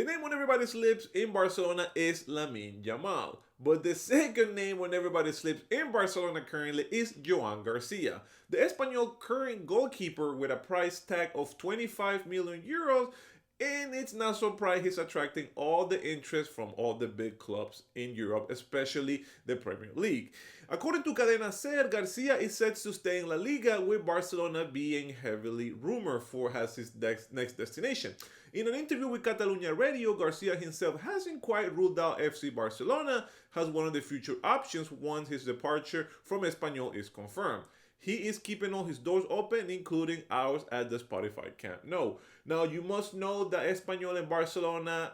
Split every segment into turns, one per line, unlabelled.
The name on everybody's lips in Barcelona is Lamine Yamal. But the second name on everybody's lips in Barcelona currently is Joan Garcia. The Espanyol current goalkeeper with a price tag of 25 million euros, and it's not surprised he's attracting all the interest from all the big clubs in Europe, especially the Premier League. According to Cadena Ser, Garcia is set to stay in La Liga, with Barcelona being heavily rumored for as his next destination. In an interview with Catalunya Radio, Garcia himself hasn't quite ruled out FC Barcelona as one of the future options once his departure from Espanyol is confirmed. He is keeping all his doors open, including ours at the Spotify Camp Nou. Now, you must know that Espanyol and Barcelona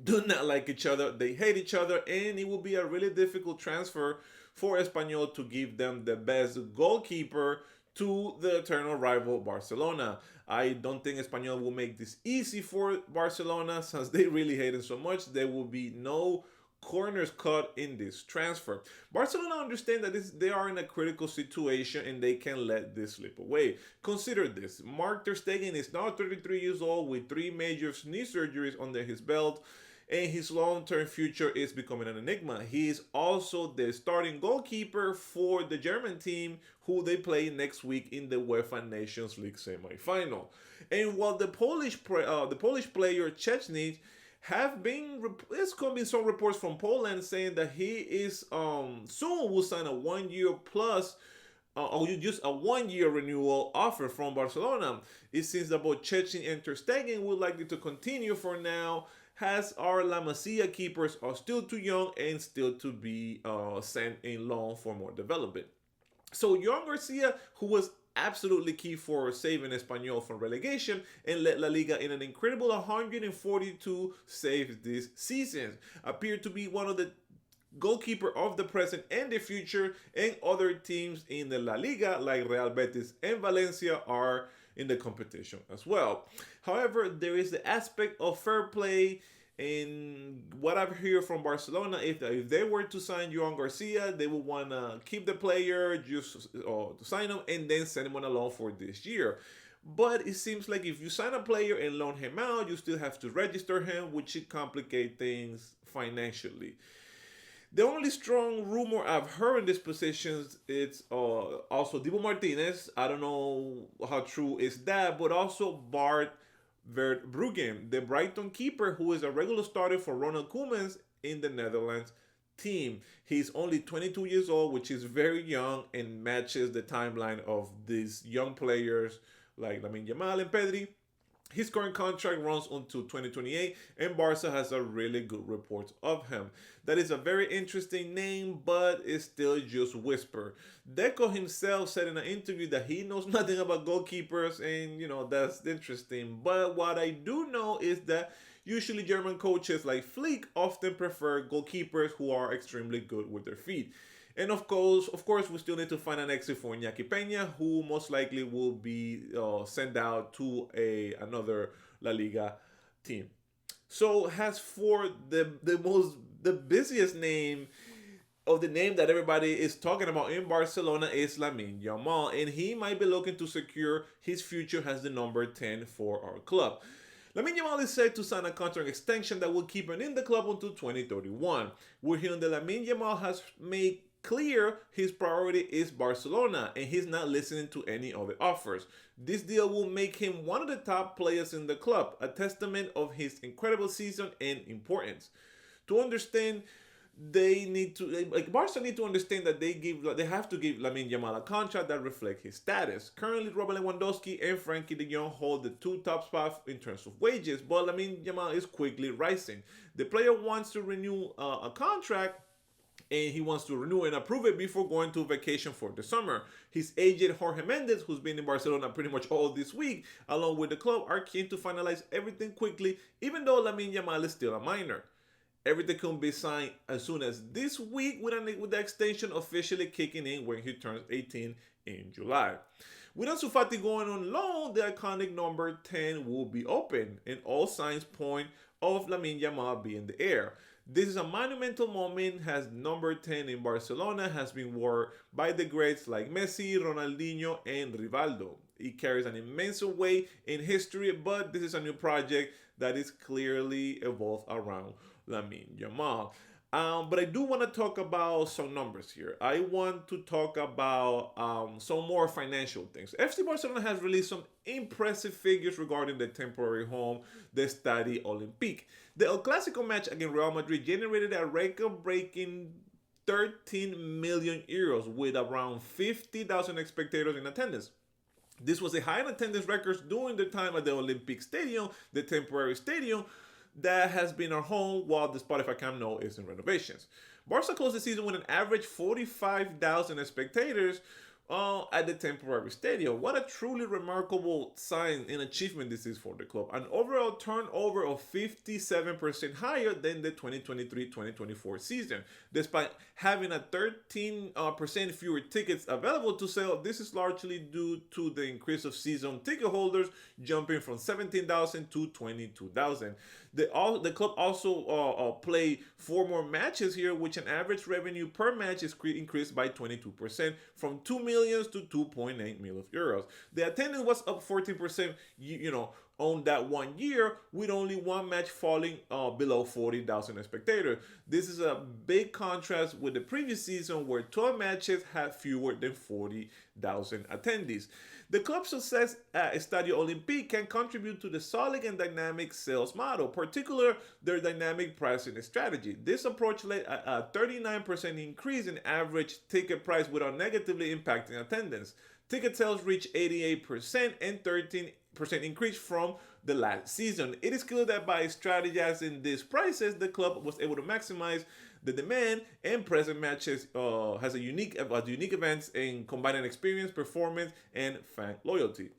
do not like each other. They hate each other, and it will be a really difficult transfer for Espanyol to give them the best goalkeeper to the eternal rival Barcelona. I don't think Espanyol will make this easy for Barcelona since they really hate him so much. There will be no corners cut in this transfer. Barcelona understand that they are in a critical situation and they can let this slip away. Consider this: Mark Ter Stegen is now 33 years old with 3 major knee surgeries under his belt, and his long-term future is becoming an enigma. He is also the starting goalkeeper for the German team, who they play next week in the UEFA Nations League semi-final. And while the Polish player Szczęsny there's been some reports from Poland saying that he is soon will sign a 1 year plus or just a 1 year renewal offer from Barcelona. It seems that both Szczęsny and Ter Stegen would likely to continue for now, as our La Masia keepers are still too young and still to be sent in loan for more development. So Joan Garcia, who was absolutely key for saving Espanyol from relegation and led La Liga in an incredible 142 saves this season, appeared to be one of the goalkeeper of the present and the future, and other teams in the La Liga like Real Betis and Valencia are in the competition as well. However, there is the aspect of fair play. And what I've heard from Barcelona, if they were to sign Joan Garcia, they would want to keep the player, just to sign him, and then send him on a loan for this year. But it seems like if you sign a player and loan him out, you still have to register him, which should complicate things financially. The only strong rumor I've heard in this position is also Dibu Martinez. I don't know how true is that, but also Bart Verbruggen, the Brighton keeper, who is a regular starter for Ronald Koeman's in the Netherlands team. He's only 22 years old, which is very young and matches the timeline of these young players like Lamine Yamal and Pedri. His current contract runs until 2028, and Barca has a really good report of him. That is a very interesting name, but it's still just whisper. Deco himself said in an interview that he knows nothing about goalkeepers, and that's interesting. But what I do know is that usually German coaches like Flick often prefer goalkeepers who are extremely good with their feet. And of course, we still need to find an exit for Iñaki Peña, who most likely will be sent out to another La Liga team. So as for the busiest name of the name that everybody is talking about in Barcelona is Lamine Yamal, and he might be looking to secure his future as the number 10 for our club. Lamine Yamal is set to sign a contract extension that will keep him in the club until 2031. We're hearing that Lamine Yamal has made clear his priority is Barcelona, and he's not listening to any other offers. This deal will make him one of the top players in the club, a testament of his incredible season and importance. To understand, Barca need to understand that they have to give Lamine Yamal a contract that reflects his status. Currently, Robert Lewandowski and Frankie de Jong hold the 2 top spots in terms of wages, but Lamine Yamal is quickly rising. The player wants to renew a contract, and he wants to renew and approve it before going to vacation for the summer. His agent Jorge Mendes, who's been in Barcelona pretty much all this week, along with the club, are keen to finalize everything quickly, even though Lamine Yamal is still a minor. Everything can be signed as soon as this week, with the extension officially kicking in when he turns 18 in July. With Ansu Fati going on loan, the iconic number 10 will be open, and all signs point of Lamine Yamal being the heir. This is a monumental moment, as number 10 in Barcelona has been worn by the greats like Messi, Ronaldinho, and Rivaldo. It carries an immense weight in history, but this is a new project that is clearly evolved around Lamine Yamal. But I do want to talk about some numbers here. I want to talk about some more financial things. FC Barcelona has released some impressive figures regarding the temporary home, the Stadi Olympique. The El Clasico match against Real Madrid generated a record-breaking 13 million euros with around 50,000 spectators in attendance. This was a high attendance record during the time at the Olympic Stadium, the temporary stadium that has been our home while the Spotify Camp Nou is in renovations. Barca closed the season with an average 45,000 spectators at the temporary stadium. What a truly remarkable sign and achievement this is for the club. An overall turnover of 57% higher than the 2023-2024 season. Despite having a 13% fewer tickets available to sell, this is largely due to the increase of season ticket holders jumping from 17,000 to 22,000. The club also played 4 more matches here, which an average revenue per match is increased by 22% from 2 million to 2.8 million euros. The attendance was up 14%, on that 1 year, with only one match falling below 40,000 spectators. This is a big contrast with the previous season where 12 matches had fewer than 40,000 attendees. The club's success at Estadio Olympique can contribute to the solid and dynamic sales model, particularly their dynamic pricing strategy. This approach led a 39% increase in average ticket price without negatively impacting attendance. Ticket sales reached 88% and 13% increase from the last season. It is clear that by strategizing these prices, the club was able to maximize the demand and present matches has a unique events in combining experience, performance, and fan loyalty.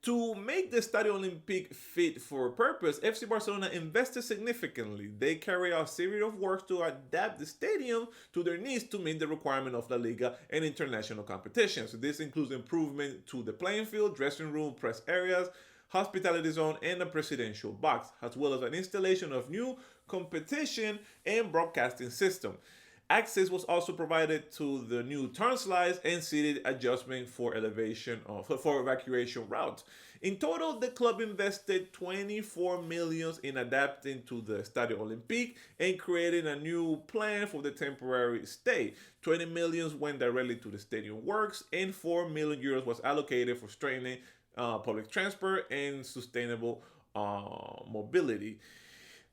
To make the Stadio Olympique fit for purpose, FC Barcelona invested significantly. They carry out a series of works to adapt the stadium to their needs to meet the requirement of La Liga and international competitions. This includes improvement to the playing field, dressing room, press areas, hospitality zone, and a presidential box, as well as an installation of new competition and broadcasting system. Access was also provided to the new turnslides and seated adjustment for evacuation routes. In total, the club invested 24 million in adapting to the Stadio Olympique and creating a new plan for the temporary stay. 20 million went directly to the stadium works, and 4 million euros was allocated for strengthening public transport and sustainable mobility.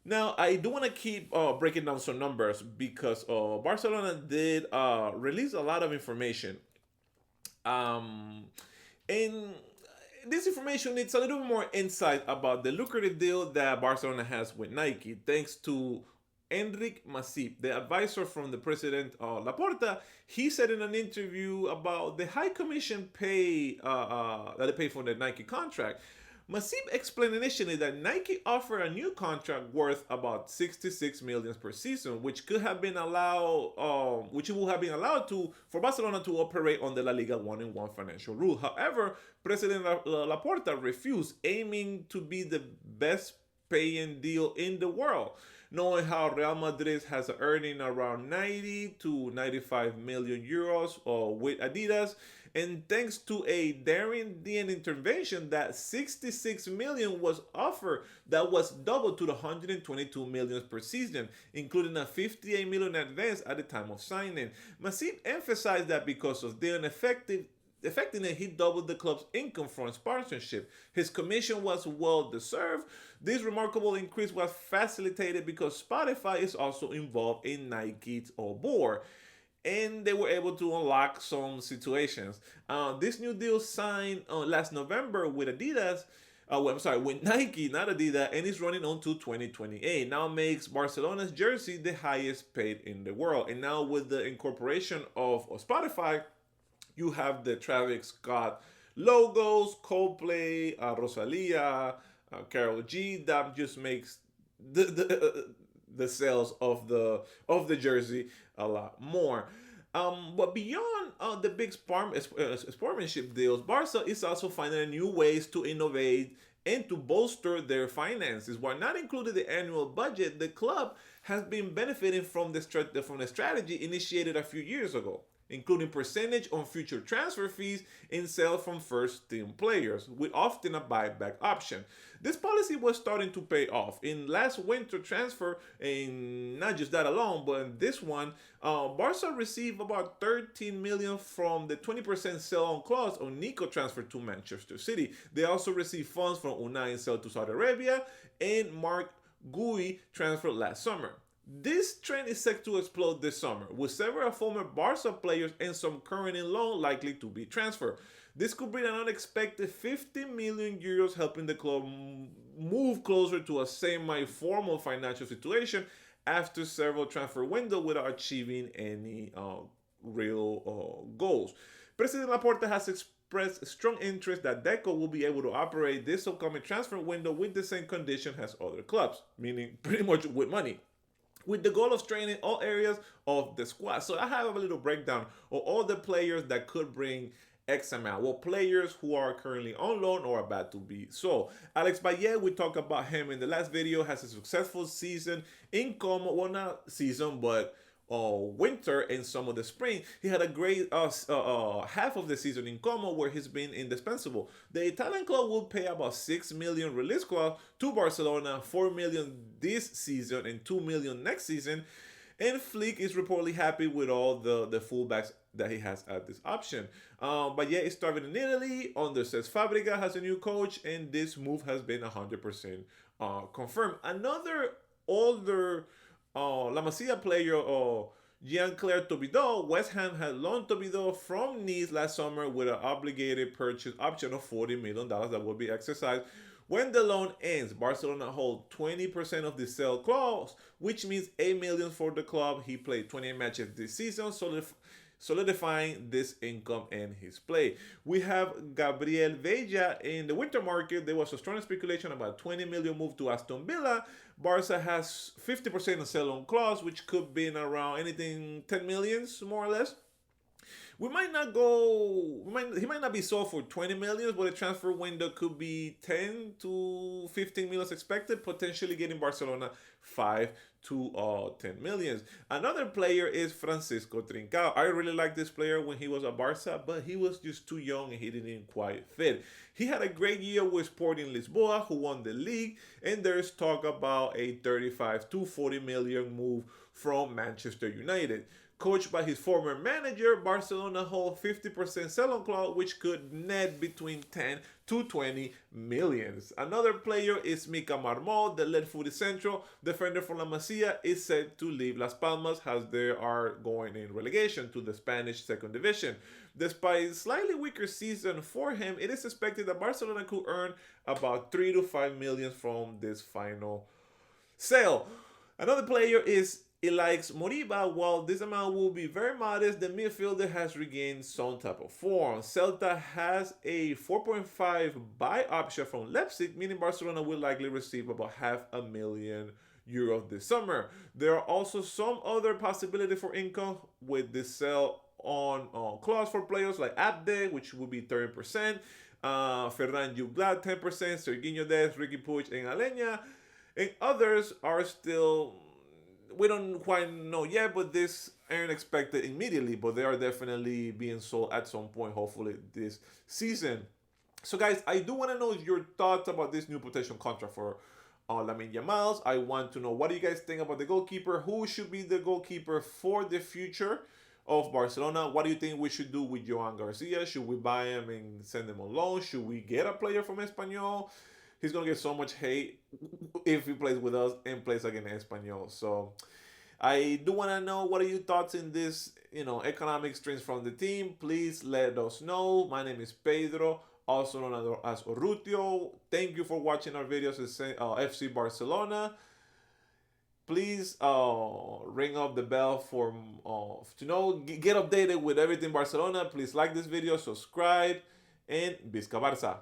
Now, I do want to keep breaking down some numbers because Barcelona did release a lot of information. And this information needs a little bit more insight about the lucrative deal that Barcelona has with Nike, thanks to Enric Masip, the advisor from the president Laporta. He said in an interview about the high commission pay that they pay for the Nike contract. Masip explained initially that Nike offered a new contract worth about 66 million per season, which would have been allowed for Barcelona to operate on the La Liga 1-in-1 financial rule. However, President Laporta refused, aiming to be the best paying deal in the world, knowing how Real Madrid has an earning around 90 to 95 million euros with Adidas. And thanks to a daring DN intervention, that 66 million was offered, that was double to the 122 million per season, including a 58 million advance at the time of signing. Masip emphasized that because of their effectiveness, he doubled the club's income from sponsorship. His commission was well deserved. This remarkable increase was facilitated because Spotify is also involved in Nike's board, and they were able to unlock some situations. This new deal signed last November with Adidas. With Nike, not Adidas, and is running on to 2028. Now makes Barcelona's jersey the highest paid in the world. And now with the incorporation of Spotify, you have the Travis Scott logos, Coldplay, Rosalia, Karol G. That just makes the sales of the jersey a lot more. But beyond the big sportsmanship deals, Barca is also finding new ways to innovate and to bolster their finances. While not included the annual budget, the club has been benefiting from the strategy initiated a few years ago. including percentage on future transfer fees and sale from first-team players, with often a buyback option. This policy was starting to pay off. In last winter transfer, and not just that alone, but in this one, Barca received about 13 million from the 20% sell-on clause on Nico transfer to Manchester City. They also received funds from Unai sale to Saudi Arabia and Mark Gui transfer last summer. This trend is set to explode this summer, with several former Barca players and some current in loan likely to be transferred. This could bring an unexpected 50 million euros, helping the club move closer to a semi-formal financial situation after several transfer windows without achieving any real goals. President Laporta has expressed strong interest that Deco will be able to operate this upcoming transfer window with the same condition as other clubs, meaning pretty much with money, with the goal of strengthening all areas of the squad. So I have a little breakdown of all the players that could bring X amount. Well, players who are currently on loan or about to be sold. Alex Baye, we talked about him in the last video, has a successful season in Como. Well, not season, but winter and some of the spring. He had a great half of the season in Como where he's been indispensable. The Italian club will pay about 6 million release clause to Barcelona, 4 million this season and 2 million next season. And Flick is reportedly happy with all the fullbacks that he has at this option. But yeah, it's starting in Italy under Cesc Fabregas, has a new coach, and this move has been 100% confirmed. Another older La Masia player, Jean-Claire Todibo, West Ham had loaned Todibo from Nice last summer with an obligated purchase option of $40 million that will be exercised when the loan ends. Barcelona hold 20% of the sale clause, which means $8 million for the club. He played 28 matches this season, solidifying this income and his play. We have Gabriel Vella in the winter market. There was a strong speculation about 20 million move to Aston Villa. Barca has 50% of sell-on clause, which could be in around anything 10 millions, more or less. He might not be sold for 20 million, but the transfer window could be 10 to 15 million expected, potentially getting Barcelona 5 to 10 millions. Another player is Francisco Trincao. I really like this player when he was at Barca, but he was just too young and he didn't quite fit. He had a great year with Sporting Lisboa, who won the league, and there's talk about a 35 to 40 million move from Manchester United. Coached by his former manager, Barcelona hold 50% sell-on clause, which could net between 10 to 20 millions. Another player is Mika Marmol, the left footed central defender from La Masia, is set to leave Las Palmas as they are going in relegation to the Spanish second division. Despite a slightly weaker season for him, it is expected that Barcelona could earn about 3 to 5 million from this final sale. Another player is Alex Moriba. While this amount will be very modest, the midfielder has regained some type of form. Celta has a 4.5 buy option from Leipzig, meaning Barcelona will likely receive about €500,000 this summer. There are also some other possibility for income with this sell on clause for players like Abde, which will be 30%, Ferran Juglat 10%, Serginho Dest, Ricky Puig, and Alenya, and others are still, we don't quite know yet, but this aren't expected immediately, but they are definitely being sold at some point, hopefully this season. So guys, I do want to know your thoughts about this new potential contract for Lamine Yamal. I want to know, what do you guys think about the goalkeeper? Who should be the goalkeeper for the future of Barcelona? What do you think we should do with Joan Garcia? Should we buy him and send him on loan? Should we get a player from Espanyol? He's going to get so much hate if he plays with us and plays against Espanyol. So I do want to know, what are your thoughts in this, economic strengths from the team? Please let us know. My name is Pedro, also known as Urrutia. Thank you for watching our videos at FC Barcelona. Please ring up the bell for get updated with everything Barcelona. Please like this video, subscribe, and Visca Barça.